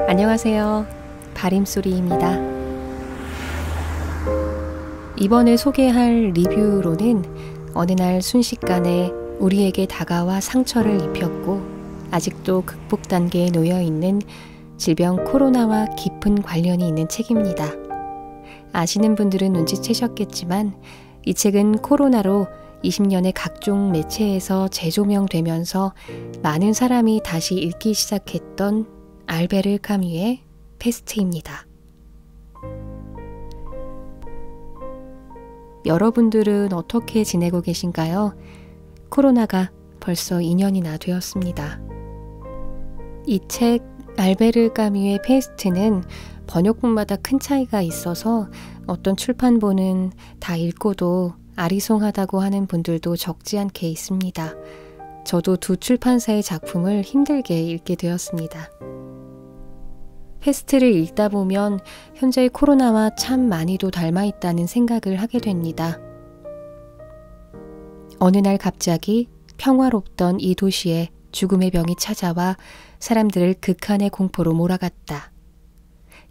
안녕하세요. 바림소리입니다. 이번에 소개할 리뷰로는 어느 날 순식간에 우리에게 다가와 상처를 입혔고 아직도 극복 단계에 놓여 있는 질병 코로나와 깊은 관련이 있는 책입니다. 아시는 분들은 눈치채셨겠지만 이 책은 코로나로 20년의 각종 매체에서 재조명되면서 많은 사람이 다시 읽기 시작했던 알베르 카뮈의 페스트입니다. 여러분들은 어떻게 지내고 계신가요? 코로나가 벌써 2년이나 되었습니다. 이 책 알베르 카뮈의 페스트는 번역본마다 큰 차이가 있어서 어떤 출판본은 다 읽고도 아리송하다고 하는 분들도 적지 않게 있습니다. 저도 두 출판사의 작품을 힘들게 읽게 되었습니다. 페스트를 읽다 보면 현재의 코로나와 참 많이도 닮아있다는 생각을 하게 됩니다. 어느 날 갑자기 평화롭던 이 도시에 죽음의 병이 찾아와 사람들을 극한의 공포로 몰아갔다.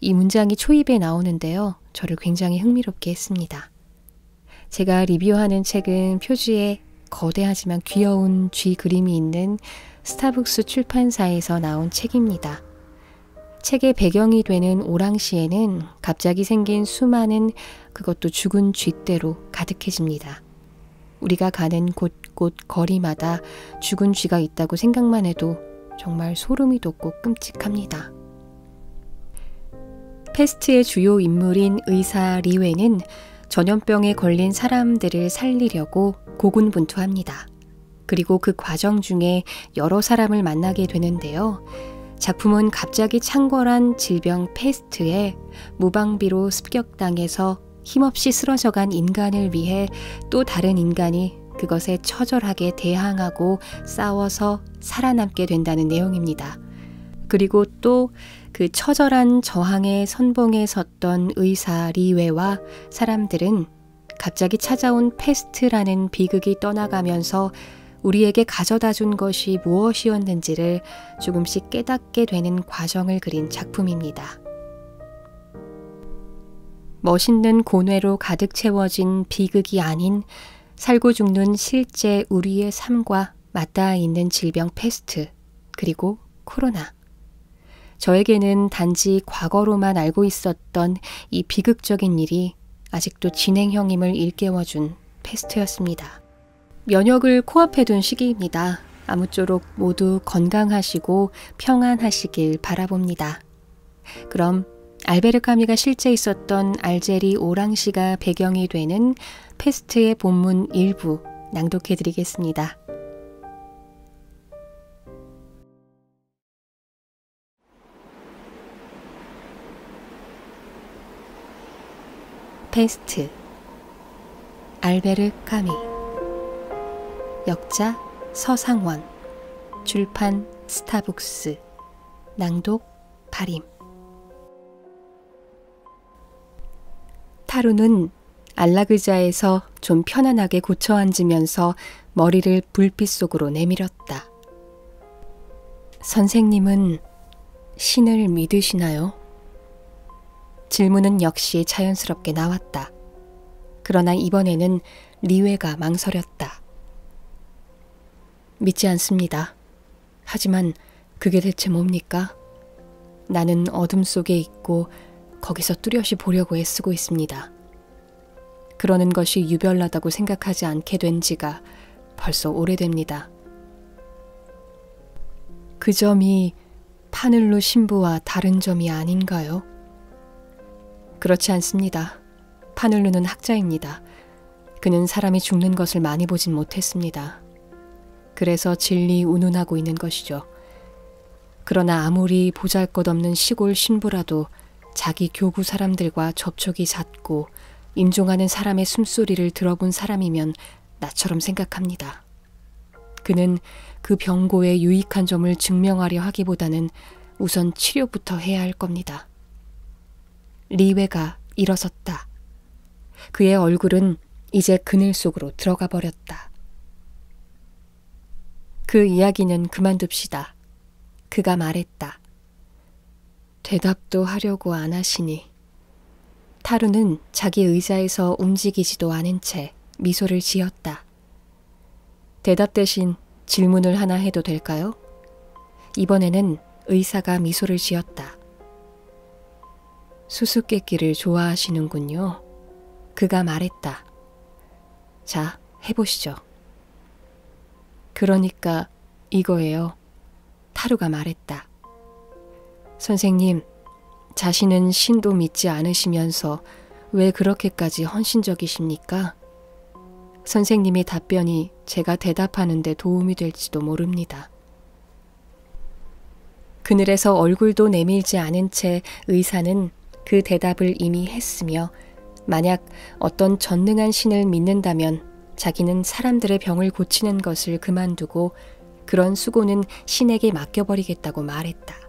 이 문장이 초입에 나오는데요. 저를 굉장히 흥미롭게 했습니다. 제가 리뷰하는 책은 표지에 거대하지만 귀여운 쥐 그림이 있는 스타북스 출판사에서 나온 책입니다. 책의 배경이 되는 오랑시에는 갑자기 생긴 수많은 그것도 죽은 쥐떼로 가득해집니다. 우리가 가는 곳곳 거리마다 죽은 쥐가 있다고 생각만 해도 정말 소름이 돋고 끔찍합니다. 페스트의 주요 인물인 의사 리웨는 전염병에 걸린 사람들을 살리려고 고군분투합니다. 그리고 그 과정 중에 여러 사람을 만나게 되는데요. 작품은 갑자기 창궐한 질병 페스트에 무방비로 습격당해서 힘없이 쓰러져간 인간을 위해 또 다른 인간이 그것에 처절하게 대항하고 싸워서 살아남게 된다는 내용입니다. 그리고 또 그 처절한 저항의 선봉에 섰던 의사 리웨와 사람들은 갑자기 찾아온 페스트라는 비극이 떠나가면서 우리에게 가져다 준 것이 무엇이었는지를 조금씩 깨닫게 되는 과정을 그린 작품입니다. 멋있는 고뇌로 가득 채워진 비극이 아닌 살고 죽는 실제 우리의 삶과 맞닿아 있는 질병 페스트, 그리고 코로나. 저에게는 단지 과거로만 알고 있었던 이 비극적인 일이 아직도 진행형임을 일깨워준 페스트였습니다. 면역을 코앞에 둔 시기입니다. 아무쪼록 모두 건강하시고 평안하시길 바라봅니다. 그럼 알베르 카뮈가 실제 있었던 알제리 오랑시가 배경이 되는 페스트의 본문 일부 낭독해드리겠습니다. 페스트, 알베르 카뮈. 역자 서상원, 출판 스타북스, 낭독 바림. 타루는 안락의자에서 좀 편안하게 고쳐 앉으면서 머리를 불빛 속으로 내밀었다. 선생님은 신을 믿으시나요? 질문은 역시 자연스럽게 나왔다. 그러나 이번에는 리웨가 망설였다. 믿지 않습니다. 하지만 그게 대체 뭡니까? 나는 어둠 속에 있고 거기서 뚜렷이 보려고 애쓰고 있습니다. 그러는 것이 유별나다고 생각하지 않게 된 지가 벌써 오래됩니다. 그 점이 파늘루 신부와 다른 점이 아닌가요? 그렇지 않습니다. 파늘루는 학자입니다. 그는 사람이 죽는 것을 많이 보진 못했습니다. 그래서 진리 운운하고 있는 것이죠. 그러나 아무리 보잘것없는 시골 신부라도 자기 교구 사람들과 접촉이 잦고 임종하는 사람의 숨소리를 들어본 사람이면 나처럼 생각합니다. 그는 그 병고의 유익한 점을 증명하려 하기보다는 우선 치료부터 해야 할 겁니다. 리웨가 일어섰다. 그의 얼굴은 이제 그늘 속으로 들어가 버렸다. 그 이야기는 그만둡시다. 그가 말했다. 대답도 하려고 안 하시니. 타루는 자기 의자에서 움직이지도 않은 채 미소를 지었다. 대답 대신 질문을 하나 해도 될까요? 이번에는 의사가 미소를 지었다. 수수께끼를 좋아하시는군요. 그가 말했다. 자, 해보시죠. 그러니까 이거예요. 타루가 말했다. 선생님, 자신은 신도 믿지 않으시면서 왜 그렇게까지 헌신적이십니까? 선생님의 답변이 제가 대답하는 데 도움이 될지도 모릅니다. 그늘에서 얼굴도 내밀지 않은 채 의사는 그 대답을 이미 했으며 만약 어떤 전능한 신을 믿는다면 자기는 사람들의 병을 고치는 것을 그만두고 그런 수고는 신에게 맡겨버리겠다고 말했다.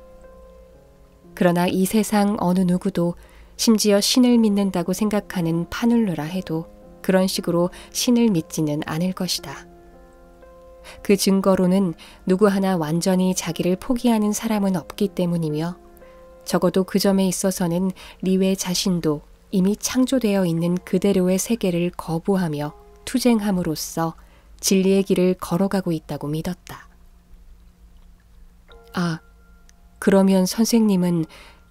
그러나 이 세상 어느 누구도 심지어 신을 믿는다고 생각하는 파눌루라 해도 그런 식으로 신을 믿지는 않을 것이다. 그 증거로는 누구 하나 완전히 자기를 포기하는 사람은 없기 때문이며 적어도 그 점에 있어서는 리웨 자신도 이미 창조되어 있는 그대로의 세계를 거부하며 투쟁함으로써 진리의 길을 걸어가고 있다고 믿었다. 아, 그러면 선생님은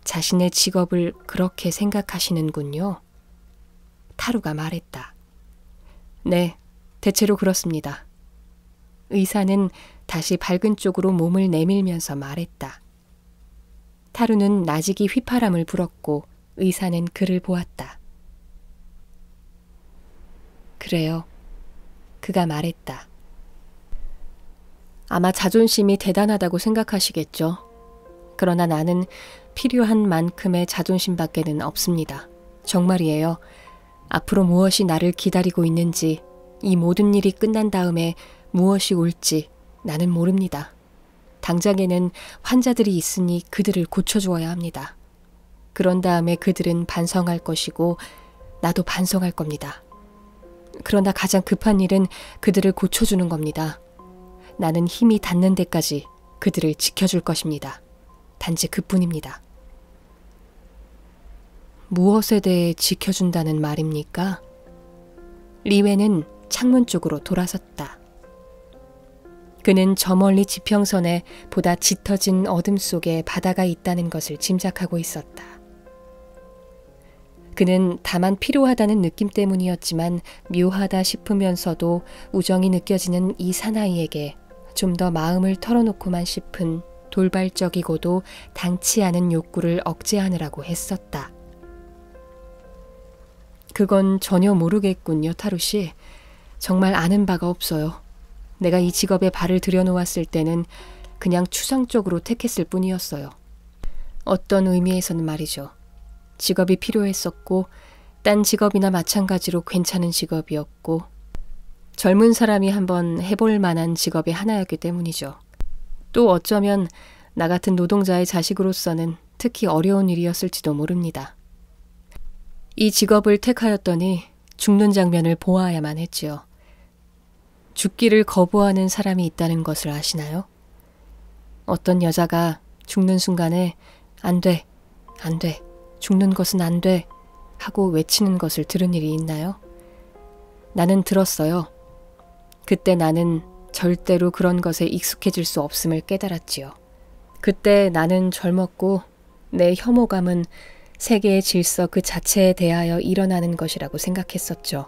자신의 직업을 그렇게 생각하시는군요. 타루가 말했다. 네, 대체로 그렇습니다. 의사는 다시 밝은 쪽으로 몸을 내밀면서 말했다. 타루는 나직이 휘파람을 불었고 의사는 그를 보았다. 그래요. 그가 말했다. 아마 자존심이 대단하다고 생각하시겠죠. 그러나 나는 필요한 만큼의 자존심밖에는 없습니다. 정말이에요. 앞으로 무엇이 나를 기다리고 있는지, 이 모든 일이 끝난 다음에 무엇이 올지 나는 모릅니다. 당장에는 환자들이 있으니 그들을 고쳐주어야 합니다. 그런 다음에 그들은 반성할 것이고 나도 반성할 겁니다. 그러나 가장 급한 일은 그들을 고쳐주는 겁니다. 나는 힘이 닿는 데까지 그들을 지켜줄 것입니다. 단지 그뿐입니다. 무엇에 대해 지켜준다는 말입니까? 리웨는 창문 쪽으로 돌아섰다. 그는 저 멀리 지평선에 보다 짙어진 어둠 속에 바다가 있다는 것을 짐작하고 있었다. 그는 다만 필요하다는 느낌 때문이었지만 묘하다 싶으면서도 우정이 느껴지는 이 사나이에게 좀 더 마음을 털어놓고만 싶은 돌발적이고도 당치 않은 욕구를 억제하느라고 했었다. 그건 전혀 모르겠군요, 타루씨. 정말 아는 바가 없어요. 내가 이 직업에 발을 들여놓았을 때는 그냥 추상적으로 택했을 뿐이었어요. 어떤 의미에서는 말이죠. 직업이 필요했었고 딴 직업이나 마찬가지로 괜찮은 직업이었고 젊은 사람이 한번 해볼 만한 직업의 하나였기 때문이죠. 또 어쩌면 나 같은 노동자의 자식으로서는 특히 어려운 일이었을지도 모릅니다. 이 직업을 택하였더니 죽는 장면을 보아야만 했지요. 죽기를 거부하는 사람이 있다는 것을 아시나요? 어떤 여자가 죽는 순간에 안 돼, 안 돼, 죽는 것은 안 돼 하고 외치는 것을 들은 일이 있나요? 나는 들었어요. 그때 나는 절대로 그런 것에 익숙해질 수 없음을 깨달았지요. 그때 나는 젊었고 내 혐오감은 세계의 질서 그 자체에 대하여 일어나는 것이라고 생각했었죠.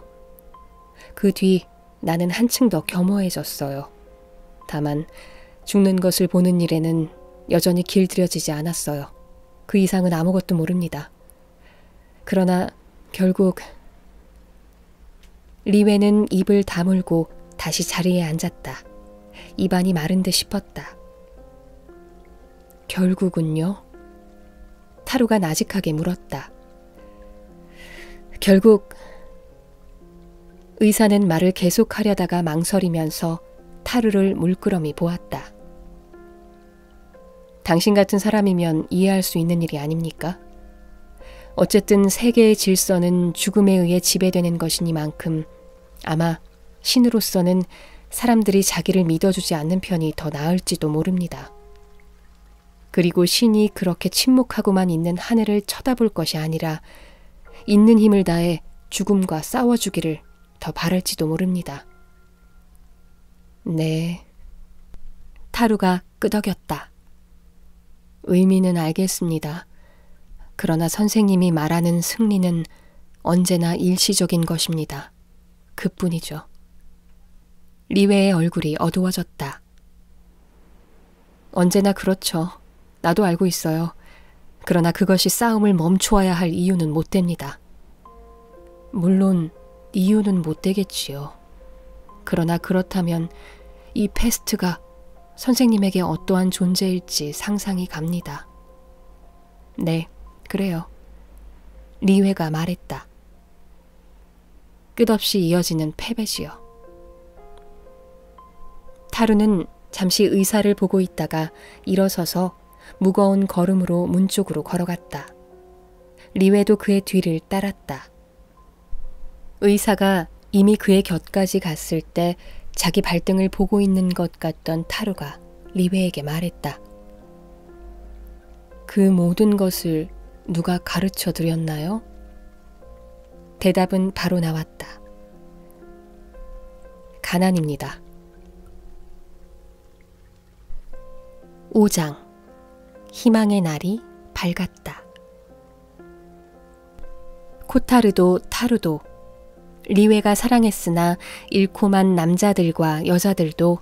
그 뒤 나는 한층 더 겸허해졌어요. 다만 죽는 것을 보는 일에는 여전히 길들여지지 않았어요. 그 이상은 아무것도 모릅니다. 그러나 결국 리웨는 입을 다물고 다시 자리에 앉았다. 입안이 마른 듯 싶었다. 결국은요? 타루가 나직하게 물었다. 결국 의사는 말을 계속하려다가 망설이면서 타루를 물끄러미 보았다. 당신 같은 사람이면 이해할 수 있는 일이 아닙니까? 어쨌든 세계의 질서는 죽음에 의해 지배되는 것이니만큼 아마 신으로서는 사람들이 자기를 믿어주지 않는 편이 더 나을지도 모릅니다. 그리고 신이 그렇게 침묵하고만 있는 하늘을 쳐다볼 것이 아니라 있는 힘을 다해 죽음과 싸워주기를 더 바랄지도 모릅니다. 네. 타루가 끄덕였다. 의미는 알겠습니다. 그러나 선생님이 말하는 승리는 언제나 일시적인 것입니다. 그뿐이죠. 리웨의 얼굴이 어두워졌다. 언제나 그렇죠. 나도 알고 있어요. 그러나 그것이 싸움을 멈추어야 할 이유는 못 됩니다. 물론 이유는 못 되겠지요. 그러나 그렇다면 이 패스트가 선생님에게 어떠한 존재일지 상상이 갑니다. 네, 그래요. 리웨가 말했다. 끝없이 이어지는 패배지요. 타루는 잠시 의사를 보고 있다가 일어서서 무거운 걸음으로 문 쪽으로 걸어갔다. 리웨도 그의 뒤를 따랐다. 의사가 이미 그의 곁까지 갔을 때 자기 발등을 보고 있는 것 같던 타루가 리웨에게 말했다. 그 모든 것을 누가 가르쳐 드렸나요? 대답은 바로 나왔다. 가난입니다. 5장. 희망의 날이 밝았다. 코타르도 타루도 리웨가 사랑했으나 잃고만 남자들과 여자들도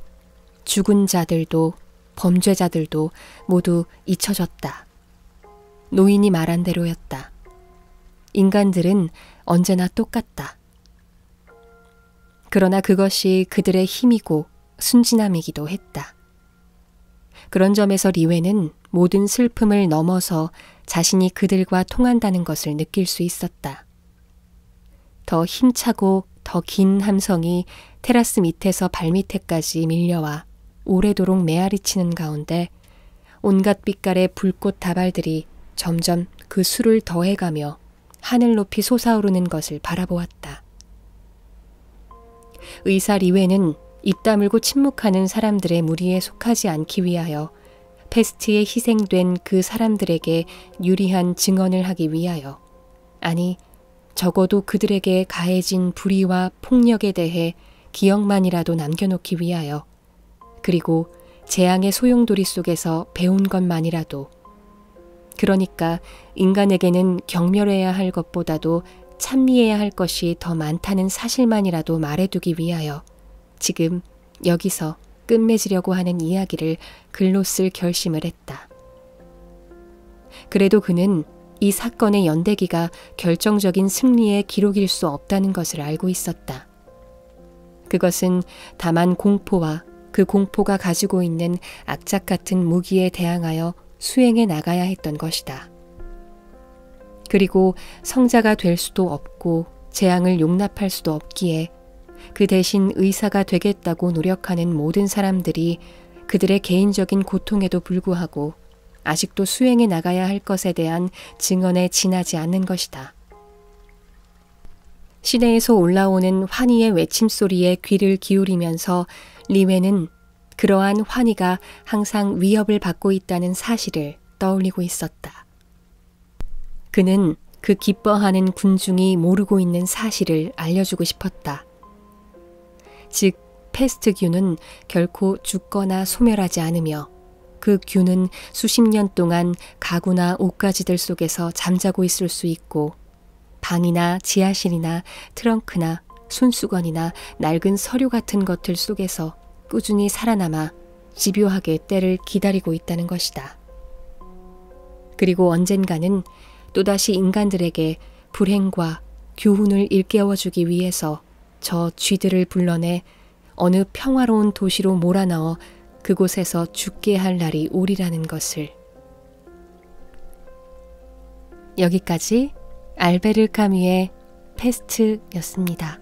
죽은 자들도 범죄자들도 모두 잊혀졌다. 노인이 말한 대로였다. 인간들은 언제나 똑같다. 그러나 그것이 그들의 힘이고 순진함이기도 했다. 그런 점에서 리웨는 모든 슬픔을 넘어서 자신이 그들과 통한다는 것을 느낄 수 있었다. 더 힘차고 더 긴 함성이 테라스 밑에서 발밑에까지 밀려와 오래도록 메아리치는 가운데 온갖 빛깔의 불꽃 다발들이 점점 그 수를 더해가며 하늘 높이 솟아오르는 것을 바라보았다. 의사 리웨는 입 다물고 침묵하는 사람들의 무리에 속하지 않기 위하여 패스트에 희생된 그 사람들에게 유리한 증언을 하기 위하여, 아니 적어도 그들에게 가해진 불의와 폭력에 대해 기억만이라도 남겨놓기 위하여, 그리고 재앙의 소용돌이 속에서 배운 것만이라도, 그러니까 인간에게는 경멸해야 할 것보다도 찬미해야 할 것이 더 많다는 사실만이라도 말해두기 위하여 지금 여기서 끝맺으려고 하는 이야기를 글로 쓸 결심을 했다. 그래도 그는 이 사건의 연대기가 결정적인 승리의 기록일 수 없다는 것을 알고 있었다. 그것은 다만 공포와 그 공포가 가지고 있는 악착 같은 무기에 대항하여 수행해 나가야 했던 것이다. 그리고 성자가 될 수도 없고 재앙을 용납할 수도 없기에 그 대신 의사가 되겠다고 노력하는 모든 사람들이 그들의 개인적인 고통에도 불구하고 아직도 수행해 나가야 할 것에 대한 증언에 지나지 않는 것이다. 시내에서 올라오는 환희의 외침소리에 귀를 기울이면서 리웨는 그러한 환희가 항상 위협을 받고 있다는 사실을 떠올리고 있었다. 그는 그 기뻐하는 군중이 모르고 있는 사실을 알려주고 싶었다. 즉, 패스트균은 결코 죽거나 소멸하지 않으며 그 균은 수십 년 동안 가구나 옷가지들 속에서 잠자고 있을 수 있고 방이나 지하실이나 트렁크나 손수건이나 낡은 서류 같은 것들 속에서 꾸준히 살아남아 집요하게 때를 기다리고 있다는 것이다. 그리고 언젠가는 또다시 인간들에게 불행과 교훈을 일깨워주기 위해서 저 쥐들을 불러내 어느 평화로운 도시로 몰아넣어 그곳에서 죽게 할 날이 오리라는 것을. 여기까지 알베르 카뮈의 패스트였습니다.